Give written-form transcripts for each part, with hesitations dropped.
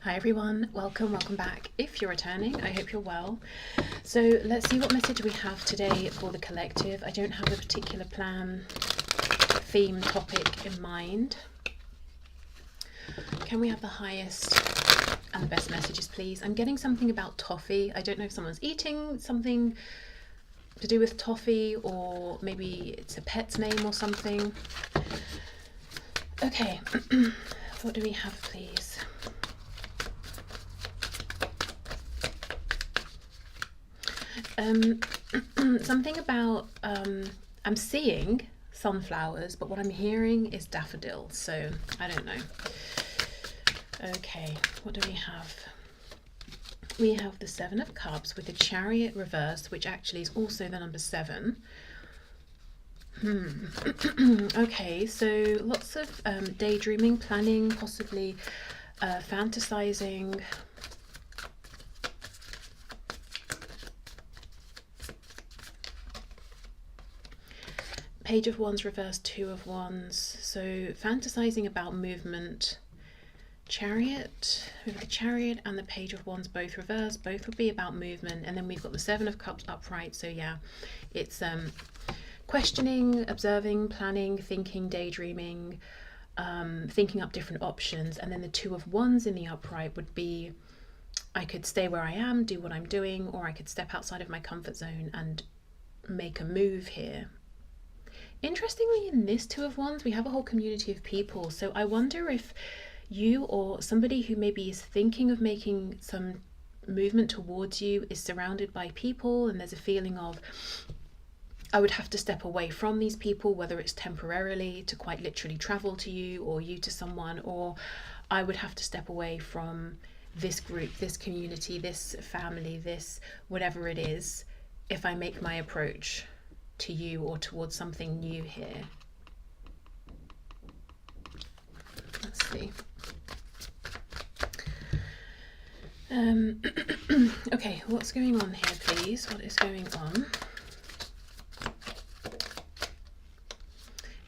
Hi everyone, welcome back. If you're returning, I hope you're well. So let's see what message we have today for the collective. I don't have a particular plan, theme, topic in mind. Can we have the highest and the best messages, please? I'm getting something about toffee. I don't know if someone's eating something to do with toffee, or maybe it's a pet's name or something. Okay, what do we have, please? Something about, I'm seeing sunflowers, but what I'm hearing is daffodils, so I don't know. Okay, what do we have? We have the Seven of Cups with the Chariot reversed, which actually is also the number 7. Okay, so lots of daydreaming, planning, possibly fantasizing. Page of Wands reversed, Two of Wands. So fantasizing about movement. Chariot, with the Chariot and the Page of Wands both reversed, both would be about movement. And then we've got the Seven of Cups upright. So yeah, it's questioning, observing, planning, thinking, daydreaming, thinking up different options. And then the Two of Wands in the upright would be, I could stay where I am, do what I'm doing, or I could step outside of my comfort zone and make a move here. Interestingly, in this Two of Wands, we have a whole community of people. So I wonder if you or somebody who maybe is thinking of making some movement towards you is surrounded by people, and there's a feeling of, I would have to step away from these people, whether it's temporarily to quite literally travel to you, or you to someone, or I would have to step away from this group, this community, this family, this whatever it is, if I make my approach to you or towards something new here. Let's see. Okay, what's going on here, please? What is going on?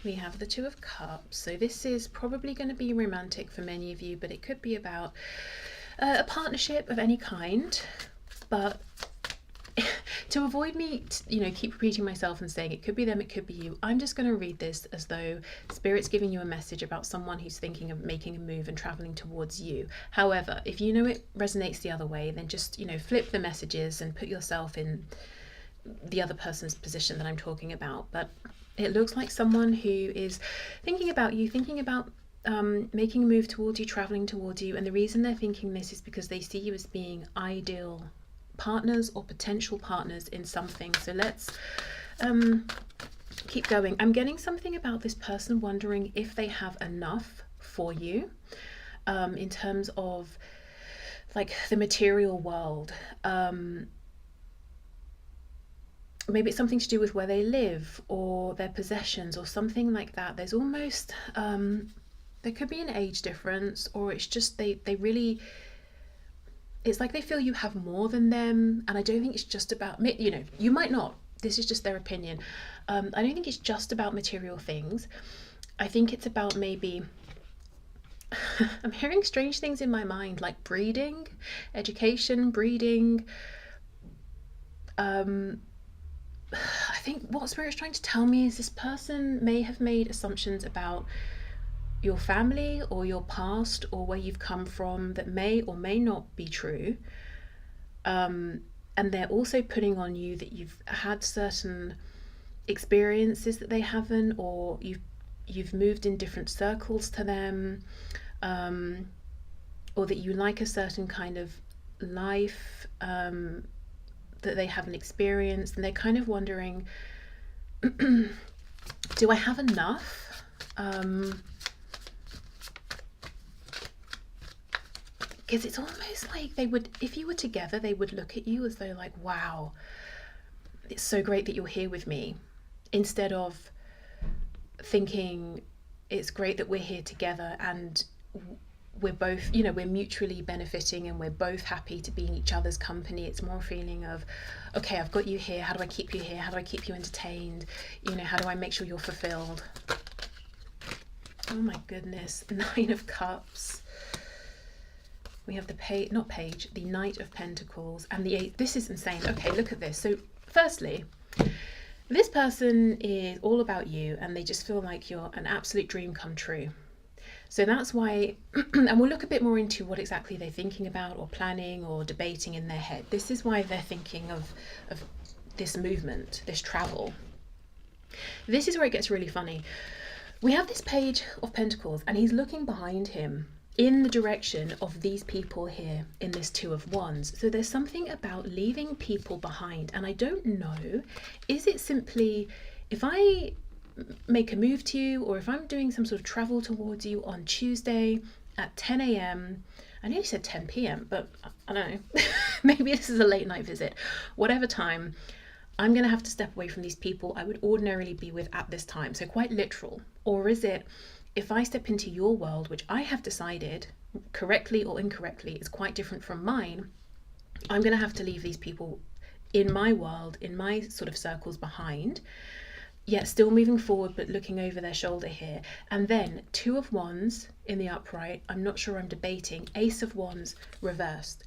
We have the Two of Cups. So this is probably going to be romantic for many of you, but it could be about a partnership of any kind. But to avoid me, keep repeating myself and saying it could be them, it could be you, I'm just going to read this as though Spirit's giving you a message about someone who's thinking of making a move and traveling towards you. However, if you know it resonates the other way, then just, flip the messages and put yourself in the other person's position that I'm talking about. But it looks like someone who is thinking about you, thinking about making a move towards you, traveling towards you. And the reason they're thinking this is because they see you as being ideal partners or potential partners in something. So let's keep going. I'm getting something about this person wondering if they have enough for you in terms of like the material world. Maybe it's something to do with where they live or their possessions or something like that. There's almost there could be an age difference, or it's just they really, it's like they feel you have more than them. And I don't think it's just about, you might not, this is just their opinion. I don't think it's just about material things. I think it's about maybe, I'm hearing strange things in my mind, like breeding, education, breeding. I think what Spirit's trying to tell me is this person may have made assumptions about your family or your past or where you've come from that may or may not be true. And they're also putting on you that you've had certain experiences that they haven't, or you've moved in different circles to them, or that you like a certain kind of life that they haven't experienced, and they're kind of wondering, do I have enough? Because it's almost like they would, if you were together, they would look at you as though like, wow, it's so great that you're here with me, instead of thinking it's great that we're here together and we're both, we're mutually benefiting and we're both happy to be in each other's company. It's more a feeling of, okay, I've got you here. How do I keep you here? How do I keep you entertained? How do I make sure you're fulfilled? Oh my goodness. 9 of Cups. We have the the Knight of Pentacles and the Eight. This is insane. Okay, look at this. So firstly, this person is all about you and they just feel like you're an absolute dream come true. So that's why, and we'll look a bit more into what exactly they're thinking about or planning or debating in their head. This is why they're thinking of this movement, this travel. This is where it gets really funny. We have this Page of Pentacles and he's looking behind him in the direction of these people here in this Two of Wands. So there's something about leaving people behind. And I don't know, is it simply, if I make a move to you, or if I'm doing some sort of travel towards you on Tuesday at 10 a.m. I nearly said 10 p.m. but I don't know, maybe this is a late night visit. Whatever time, I'm going to have to step away from these people I would ordinarily be with at this time. So quite literal. Or is it, if I step into your world, which I have decided, correctly or incorrectly, is quite different from mine, I'm going to have to leave these people in my world, in my sort of circles behind, yet still moving forward but looking over their shoulder here. And then Two of Wands in the upright, I'm not sure I'm debating, Ace of Wands reversed.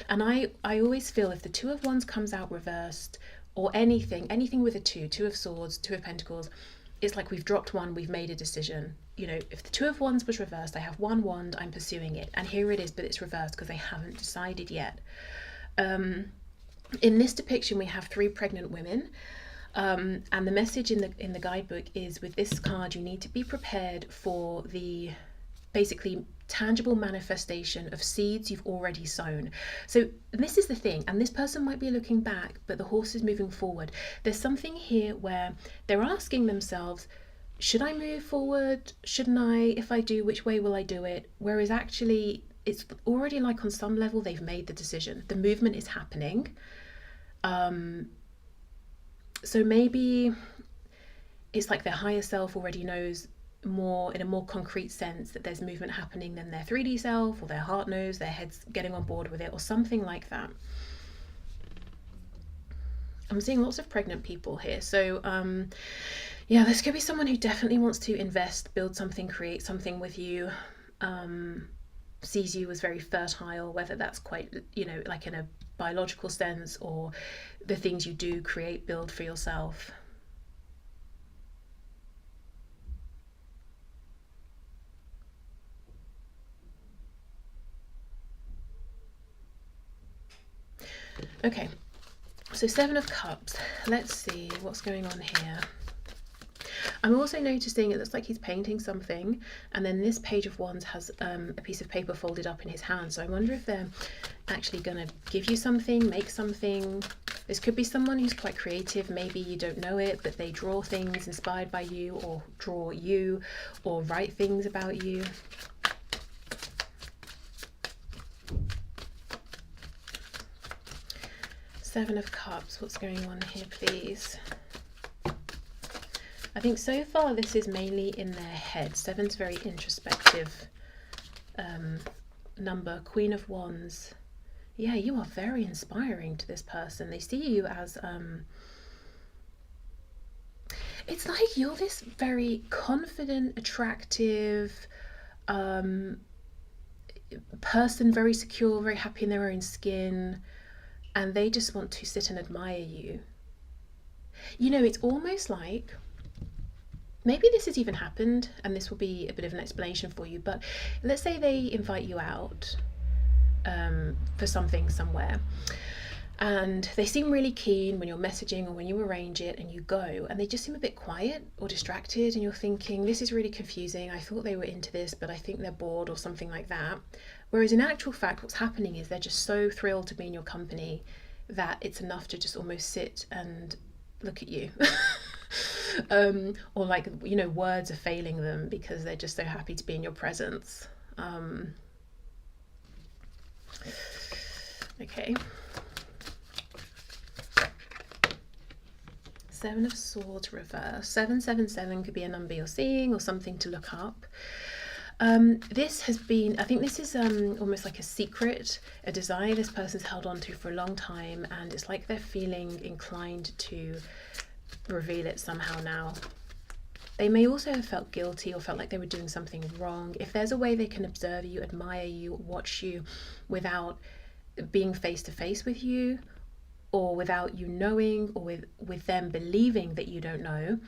And I always feel if the Two of Wands comes out reversed, or anything with a Two of Swords, Two of Pentacles, it's like we've dropped one, we've made a decision. You know, if the Two of Wands was reversed, I have one wand, I'm pursuing it. And here it is, but it's reversed because I haven't decided yet. In this depiction, we have 3 pregnant women. And the message in the guidebook is, with this card, you need to be prepared for the basically tangible manifestation of seeds you've already sown. So this is the thing, and this person might be looking back, but the horse is moving forward. There's something here where they're asking themselves, should I move forward? Shouldn't I? If I do, which way will I do it? Whereas actually, it's already like on some level, they've made the decision. The movement is happening. So maybe it's like their higher self already knows more in a more concrete sense that there's movement happening than their 3D self, or their heart knows, their head's getting on board with it, or something like that. I'm seeing lots of pregnant people here. So yeah, this could be someone who definitely wants to invest, build something, create something with you, sees you as very fertile, whether that's quite, you know, like in a biological sense, or the things you do, create, build for yourself. Okay, so 7 of Cups. Let's see what's going on here. I'm also noticing it looks like he's painting something, and then this Page of Wands has a piece of paper folded up in his hand. So I wonder if they're actually going to give you something, make something. This could be someone who's quite creative. Maybe you don't know it, but they draw things inspired by you, or draw you, or write things about you. Seven of Cups, what's going on here, please? I think so far this is mainly in their head. 7's very introspective number. Queen of Wands. Yeah, you are very inspiring to this person. They see you as it's like you're this very confident, attractive person, very secure, very happy in their own skin, and they just want to sit and admire you. You know, it's almost like, maybe this has even happened, and this will be a bit of an explanation for you, but let's say they invite you out for something somewhere, and they seem really keen when you're messaging or when you arrange it and you go, and they just seem a bit quiet or distracted, and you're thinking, this is really confusing. I thought they were into this, but I think they're bored, or something like that. Whereas in actual fact, what's happening is they're just so thrilled to be in your company that it's enough to just almost sit and look at you. Or like, you know, words are failing them because they're just so happy to be in your presence. Okay. 7 of Swords reverse. 777 could be a number you're seeing or something to look up. This has been, I think this is almost like a secret, a desire this person's held on to for a long time, and it's like they're feeling inclined to reveal it somehow now. They may also have felt guilty or felt like they were doing something wrong. If there's a way they can observe you, admire you, watch you without being face to face with you, or without you knowing, or with them believing that you don't know,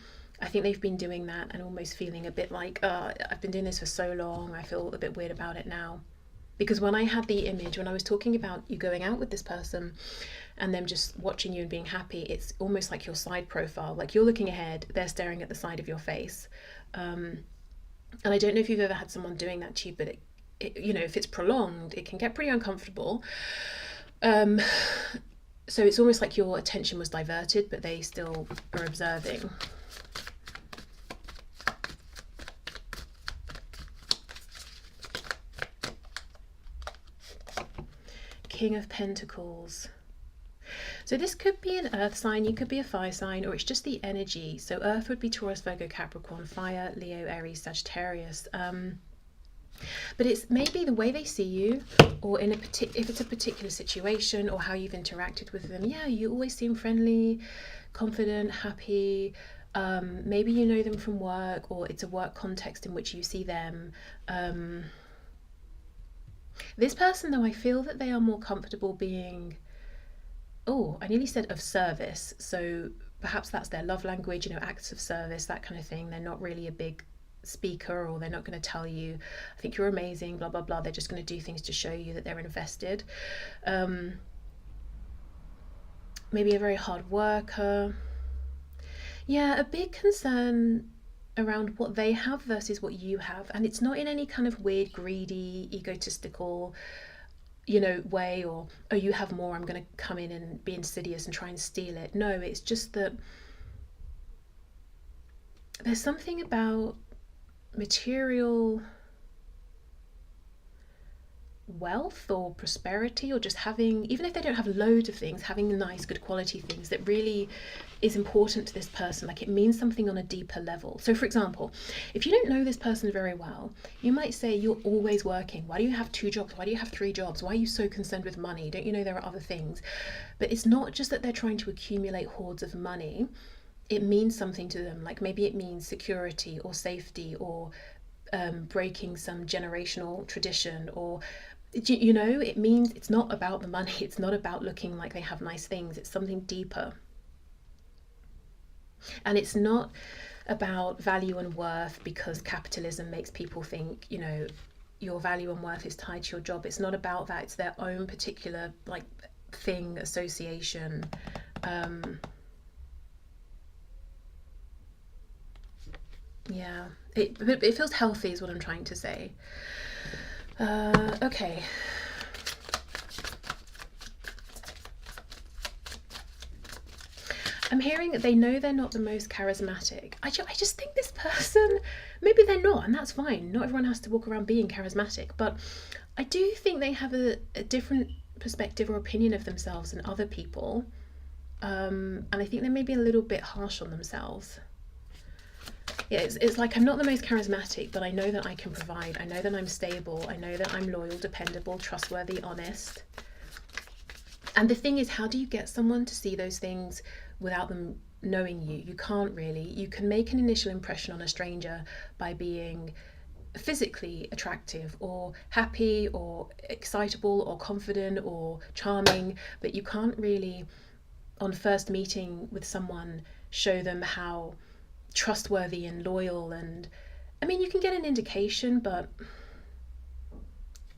I think they've been doing that and almost feeling a bit like, I've been doing this for so long, I feel a bit weird about it now. Because when I had the image, when I was talking about you going out with this person and them just watching you and being happy, it's almost like your side profile. Like you're looking ahead, they're staring at the side of your face. And I don't know if you've ever had someone doing that to you, but it, you know, if it's prolonged, it can get pretty uncomfortable. So it's almost like your attention was diverted, but they still are observing. King of Pentacles. So this could be an earth sign, you could be a fire sign, or it's just the energy. So earth would be Taurus, Virgo, Capricorn, fire, Leo, Aries, Sagittarius. But it's maybe the way they see you, or in if it's a particular situation, or how you've interacted with them. Yeah, you always seem friendly, confident, happy. Maybe you know them from work, or it's a work context in which you see them. This person, though, I feel that they are more comfortable being, I nearly said of service. So perhaps that's their love language, you know, acts of service, that kind of thing. They're not really a big speaker, or they're not going to tell you, I think you're amazing, blah, blah, blah. They're just going to do things to show you that they're invested. Maybe a very hard worker. Yeah, a big concern around what they have versus what you have, and it's not in any kind of weird, greedy, egotistical, you know, way, or oh, you have more, I'm going to come in and be insidious and try and steal it. No, it's just that there's something about material wealth or prosperity, or just having, even if they don't have loads of things, having nice, good quality things that really is important to this person. Like it means something on a deeper level. So for example, if you don't know this person very well, you might say, you're always working, why do you have 2 jobs, why do you have 3 jobs, why are you so concerned with money, don't you know there are other things? But it's not just that they're trying to accumulate hoards of money. It means something to them. Like maybe it means security or safety, or breaking some generational tradition, or you know, it means it's not about the money, it's not about looking like they have nice things, it's something deeper. And it's not about value and worth because capitalism makes people think, you know, your value and worth is tied to your job. It's not about that, it's their own particular like thing, association. Yeah, it feels healthy is what I'm trying to say. Okay. I'm hearing that they know they're not the most charismatic. I just think this person, maybe they're not, and that's fine. Not everyone has to walk around being charismatic, but I do think they have a different perspective or opinion of themselves than other people. And I think they may be a little bit harsh on themselves. Yeah, it's like, I'm not the most charismatic, but I know that I can provide. I know that I'm stable. I know that I'm loyal, dependable, trustworthy, honest. And the thing is, how do you get someone to see those things without them knowing you? You can't really. You can make an initial impression on a stranger by being physically attractive, or happy, or excitable, or confident, or charming, but you can't really, on first meeting with someone, show them how trustworthy and loyal. And I mean, you can get an indication, but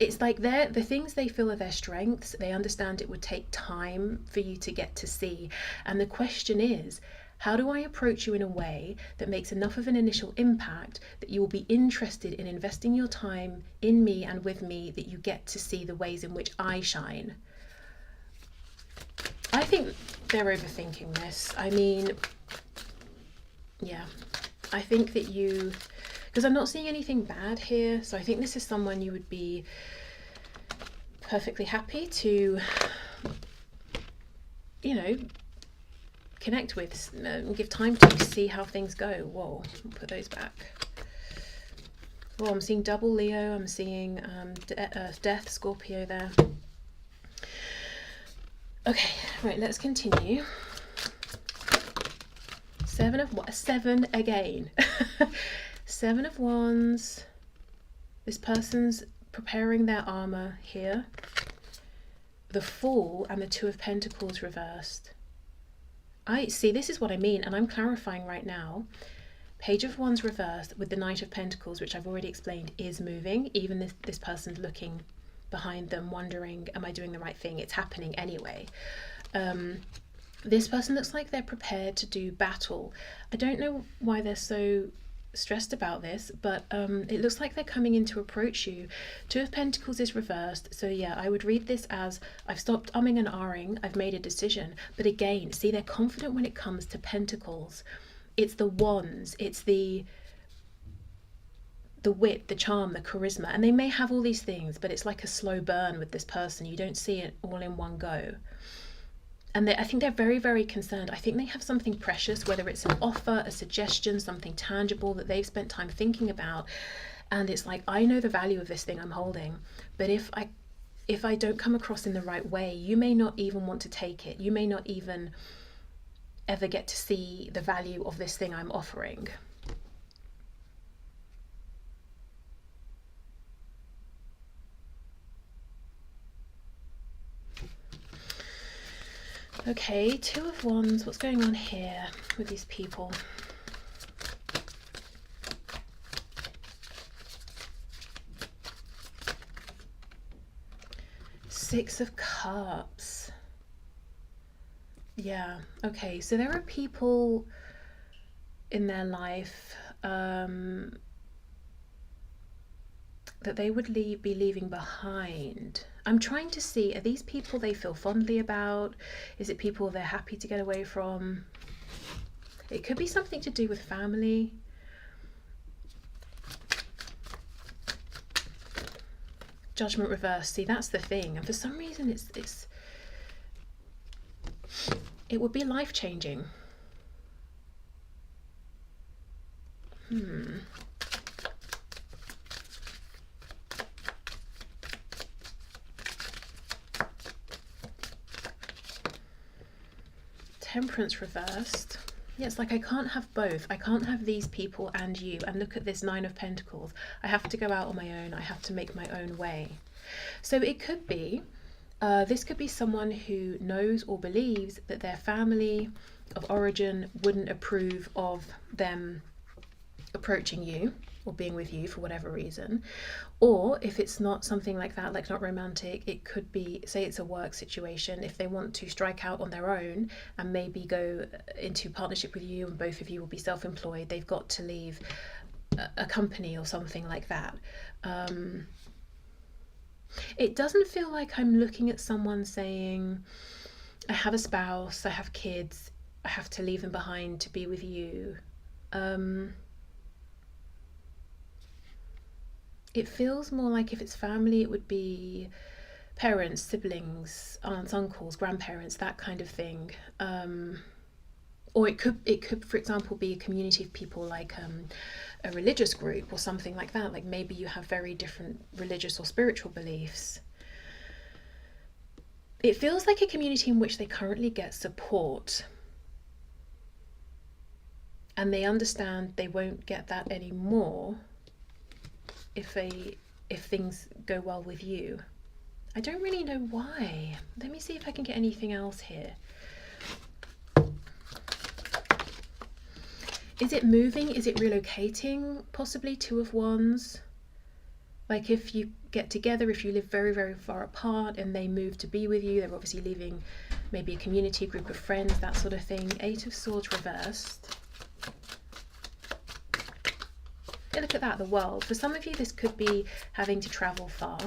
it's like the things they feel are their strengths, they understand it would take time for you to get to see. And the question is, how do I approach you in a way that makes enough of an initial impact that you will be interested in investing your time in me and with me, that you get to see the ways in which I shine? I think they're overthinking this. I mean, yeah, I think that because I'm not seeing anything bad here, so I think this is someone you would be perfectly happy to, you know, connect with and give time to see how things go. Whoa, I'll put those back. Well, I'm seeing double Leo, I'm seeing Death, Scorpio there. Okay, right, let's continue. Seven again. Seven of Wands. This person's preparing their armor here. The Fool and the Two of Pentacles reversed. I see, this is what I mean, and I'm clarifying right now. Page of Wands reversed with the Knight of Pentacles, which I've already explained is moving. Even if this person's looking behind them, wondering, am I doing the right thing? It's happening anyway. This person looks like they're prepared to do battle. I don't know why they're so stressed about this, but it looks like they're coming in to approach you. Two of Pentacles is reversed, so yeah, I would read this as I've stopped umming and ahhing, I've made a decision. But again, see, they're confident when it comes to Pentacles. It's the wands, it's the wit, the charm, the charisma, and they may have all these things, but it's like a slow burn with this person. You don't see it all in one go. And I think they're very, very concerned. I think they have something precious, whether it's an offer, a suggestion, something tangible that they've spent time thinking about. And it's like, I know the value of this thing I'm holding, but if I don't come across in the right way, you may not even want to take it. You may not even ever get to see the value of this thing I'm offering. Okay, Two of Wands, what's going on here with these people? Six of Cups. Yeah, okay, so there are people in their life that they would be leaving behind. I'm trying to see, are these people they feel fondly about? Is it people they're happy to get away from? It could be something to do with family. Judgment reversed. See, that's the thing. And for some reason it would be life-changing. Temperance reversed. Yeah, it's like I can't have both. I can't have these people and you. And look at this Nine of Pentacles. I have to go out on my own. I have to make my own way. So it could be, this could be someone who knows or believes that their family of origin wouldn't approve of them approaching you or being with you for whatever reason. Or if it's not something like that, like not romantic, it could be, say it's a work situation, if they want to strike out on their own and maybe go into partnership with you and both of you will be self-employed, they've got to leave a company or something like that. It doesn't feel like I'm looking at someone saying, I have a spouse, I have kids, I have to leave them behind to be with you. It feels more like if it's family, it would be parents, siblings, aunts, uncles, grandparents, that kind of thing. Or it could, for example, be a community of people like a religious group or something like that. Like maybe you have very different religious or spiritual beliefs. It feels like a community in which they currently get support. And they understand they won't get that anymore if things go well with you. I don't really know why. Let me see if I can get anything else here. Is it moving? Is it relocating? Possibly Two of Wands. Like if you get together, if you live very, very far apart and they move to be with you, they're obviously leaving maybe a community, a group of friends, that sort of thing. Eight of Swords reversed. Yeah, look at that, the World. For some of you, this could be having to travel far.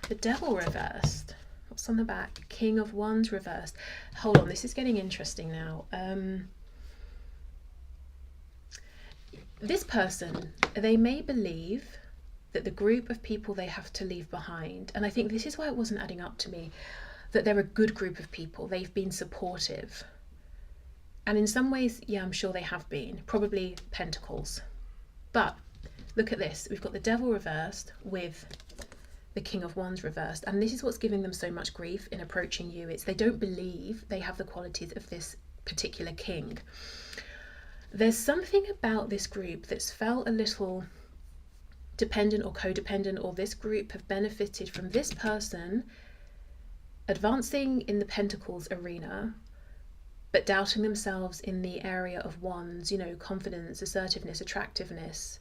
The Devil reversed. What's on the back? King of Wands reversed. Hold on, this is getting interesting now. This person, they may believe that the group of people they have to leave behind, and I think this is why it wasn't adding up to me, that they're a good group of people. They've been supportive. And in some ways, yeah, I'm sure they have been. Probably Pentacles. But look at this. We've got the Devil reversed with the King of Wands reversed. And this is what's giving them so much grief in approaching you. It's they don't believe they have the qualities of this particular king. There's something about this group that's felt a little dependent or codependent, or this group have benefited from this person advancing in the Pentacles arena, but doubting themselves in the area of Wands, you know, confidence, assertiveness, attractiveness,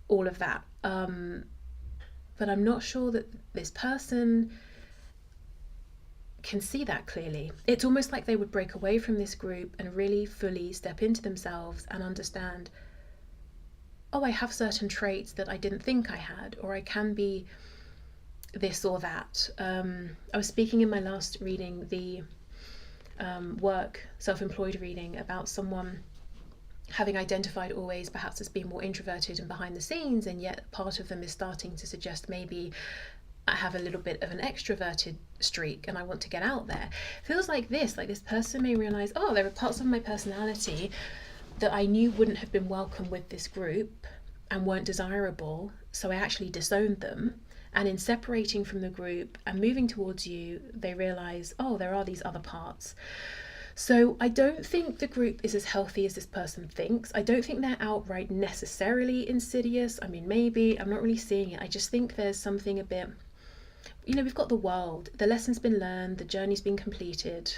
all of that. But I'm not sure that this person can see that clearly. It's almost like they would break away from this group and really fully step into themselves and understand, oh, I have certain traits that I didn't think I had, or I can be this or that. I was speaking in my last reading, the work, self-employed reading, about someone having identified always perhaps as being more introverted and behind the scenes, and yet part of them is starting to suggest maybe I have a little bit of an extroverted streak and I want to get out there. Feels like this person may realize, oh, there are parts of my personality that I knew wouldn't have been welcome with this group and weren't desirable, so I actually disowned them. And in separating from the group and moving towards you, they realize, oh, there are these other parts. So I don't think the group is as healthy as this person thinks. I don't think they're outright necessarily insidious. I mean, maybe, I'm not really seeing it. I just think there's something a bit, you know, we've got the world, the lesson's been learned, the journey's been completed.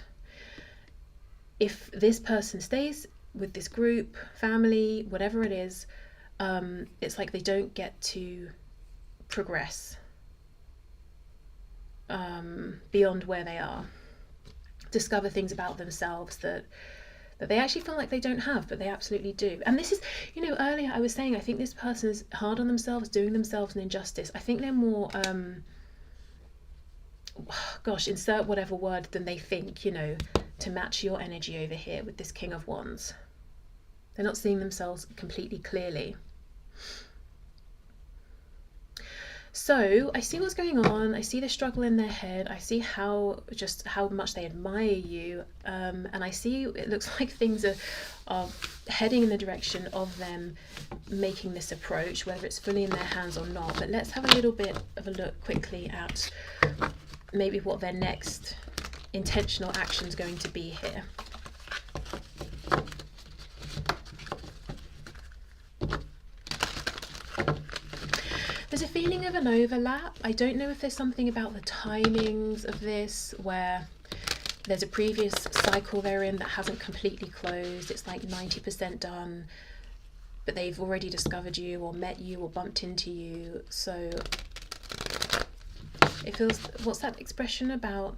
If this person stays with this group, family, whatever it is, it's like they don't get to progress beyond where they are, discover things about themselves that they actually feel like they don't have, but they absolutely do. And this is, you know, earlier I was saying I think this person is hard on themselves, doing themselves an injustice. I think they're more gosh, insert whatever word than they think, you know, to match your energy over here with this King of Wands. They're not seeing themselves completely clearly. So I see what's going on. I see the struggle in their head. I see how much they admire you, and I see it looks like things are heading in the direction of them making this approach, whether it's fully in their hands or not. But let's have a little bit of a look quickly at maybe what their next intentional action is going to be here. There's a feeling of an overlap. I don't know if there's something about the timings of this where there's a previous cycle they're in that hasn't completely closed. It's like 90% done, but they've already discovered you or met you or bumped into you. So it feels, what's that expression about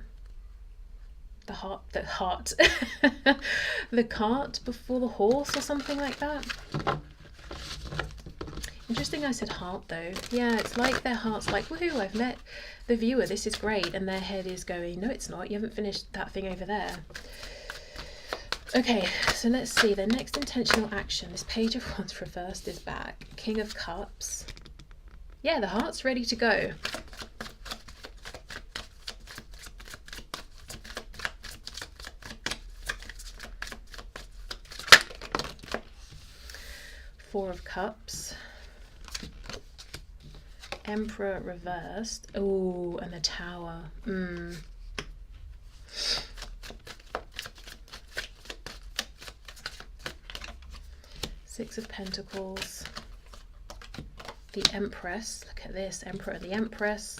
the cart before the horse or something like that? Interesting I said heart though. Yeah, it's like their heart's like, woohoo, I've met the viewer, this is great. And their head is going, no, it's not. You haven't finished that thing over there. Okay, so let's see. Their next intentional action. This Page of Wands reversed is back. King of Cups. Yeah, the heart's ready to go. Four of Cups. Emperor reversed. Oh, and the Tower. Six of Pentacles. The Empress. Look at this. Emperor, the Empress.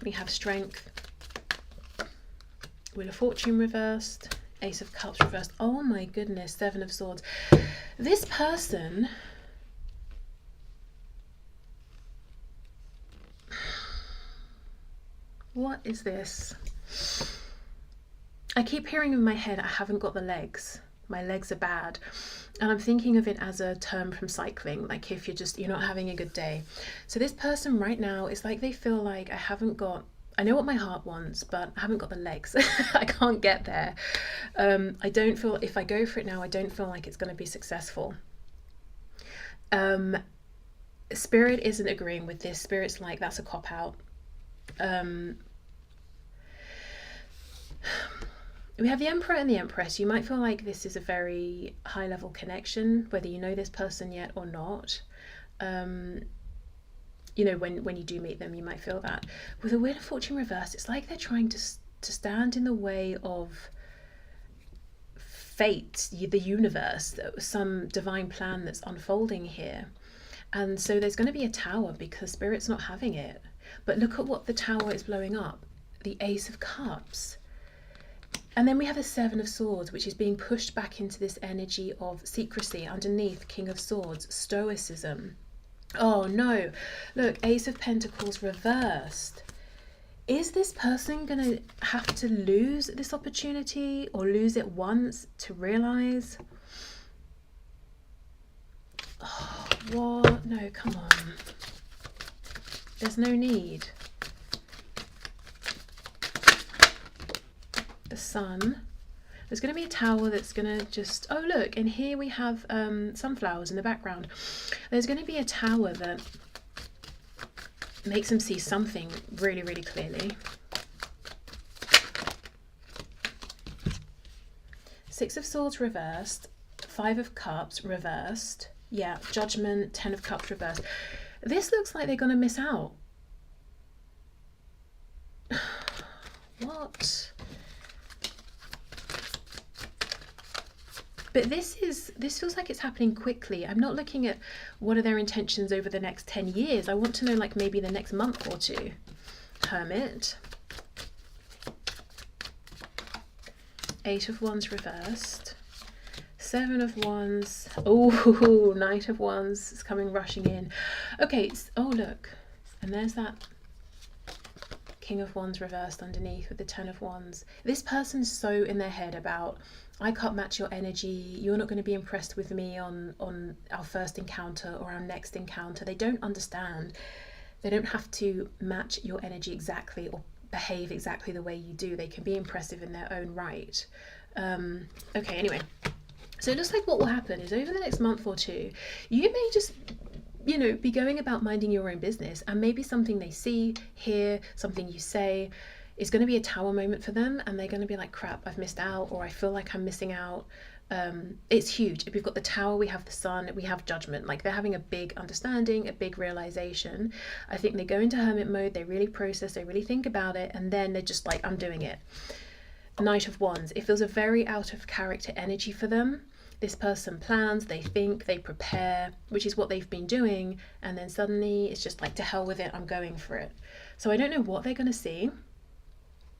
We have Strength. Wheel of Fortune reversed. Ace of Cups reversed. Oh my goodness. Seven of Swords. This person... What is this? I keep hearing in my head, I haven't got the legs. My legs are bad. And I'm thinking of it as a term from cycling, like if you're not having a good day. So this person right now, it's like they feel like I know what my heart wants, but I haven't got the legs. I can't get there. I don't feel, if I go for it now, I don't feel like it's going to be successful. Spirit isn't agreeing with this. Spirit's like, that's a cop-out. We have the Emperor and the Empress. You might feel like this is a very high level connection, whether you know this person yet or not. You know, when you do meet them, you might feel that. With the Wheel of Fortune reversed, it's like they're trying to stand in the way of fate, the universe, some divine plan that's unfolding here. And so there's going to be a tower because Spirit's not having it. But look at what the tower is blowing up. The Ace of Cups. And then we have a Seven of Swords, which is being pushed back into this energy of secrecy underneath King of Swords, stoicism. Oh no, look, Ace of Pentacles reversed. Is this person going to have to lose this opportunity or lose it once to realize? Oh, what? No, come on. There's no need. The Sun. There's going to be a tower that's going to just... Oh, look, and here we have sunflowers in the background. There's going to be a tower that makes them see something really, really clearly. Six of Swords reversed. Five of Cups reversed. Yeah, Judgment, Ten of Cups reversed. This looks like they're going to miss out. What? But this feels like it's happening quickly. I'm not looking at what are their intentions over the next 10 years. I want to know like maybe the next month or two. Hermit. Eight of Wands reversed. Seven of Wands. Oh, Knight of Wands is coming rushing in. Okay, oh look. And there's that King of Wands reversed underneath with the Ten of Wands. This person's so in their head about, I can't match your energy, you're not going to be impressed with me on our first encounter or our next encounter. They don't understand. They don't have to match your energy exactly or behave exactly the way you do. They can be impressive in their own right. Okay, anyway. So it looks like what will happen is over the next month or two, you may just, you know, be going about minding your own business, and maybe something they see, hear, something you say is going to be a tower moment for them, and they're going to be like, crap, I've missed out, or I feel like I'm missing out. It's huge. If we've got the Tower, we have the Sun, we have Judgment. Like, they're having a big understanding, a big realization. I think they go into hermit mode, they really process, they really think about it, and then they're just like, I'm doing it. Knight of Wands. It feels a very out of character energy for them. This person plans, they think, they prepare, which is what they've been doing, and then suddenly it's just like, to hell with it, I'm going for it. So I don't know what they're going to see,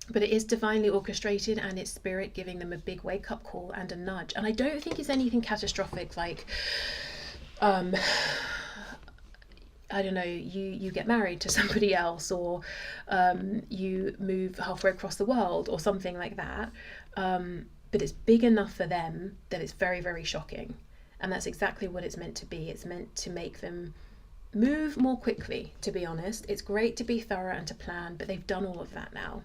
but it is divinely orchestrated, and it's Spirit giving them a big wake-up call and a nudge. And I don't think it's anything catastrophic like, I don't know, you get married to somebody else, or you move halfway across the world or something like that. But it's big enough for them that it's very, very shocking. And that's exactly what it's meant to be. It's meant to make them move more quickly, to be honest. It's great to be thorough and to plan, but they've done all of that now.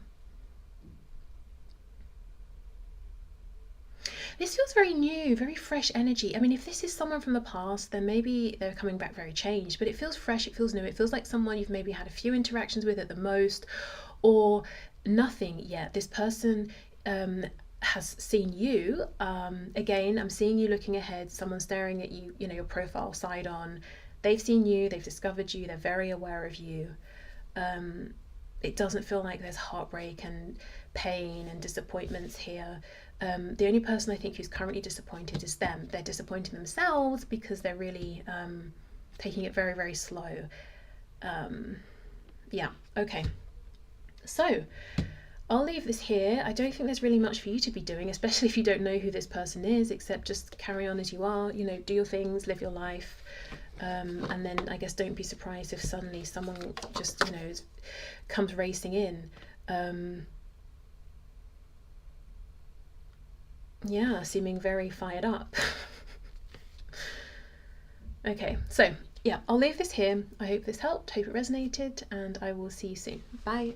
This feels very new, very fresh energy. I mean, if this is someone from the past, then maybe they're coming back very changed, but it feels fresh, it feels new. It feels like someone you've maybe had a few interactions with at the most, or nothing yet. This person has seen you. Again, I'm seeing you looking ahead, someone staring at you, you know, your profile side on. They've seen you, they've discovered you, they're very aware of you. It doesn't feel like there's heartbreak and pain and disappointments here. The only person I think who's currently disappointed is them. They're disappointing themselves because they're really taking it very, very slow. Yeah, okay. So I'll leave this here. I don't think there's really much for you to be doing, especially if you don't know who this person is, except just carry on as you are, you know, do your things, live your life. And then I guess don't be surprised if suddenly someone just, you know, comes racing in. Yeah, seeming very fired up. Okay, so yeah, I'll leave this here. I hope this helped, hope it resonated, and I will see you soon. Bye.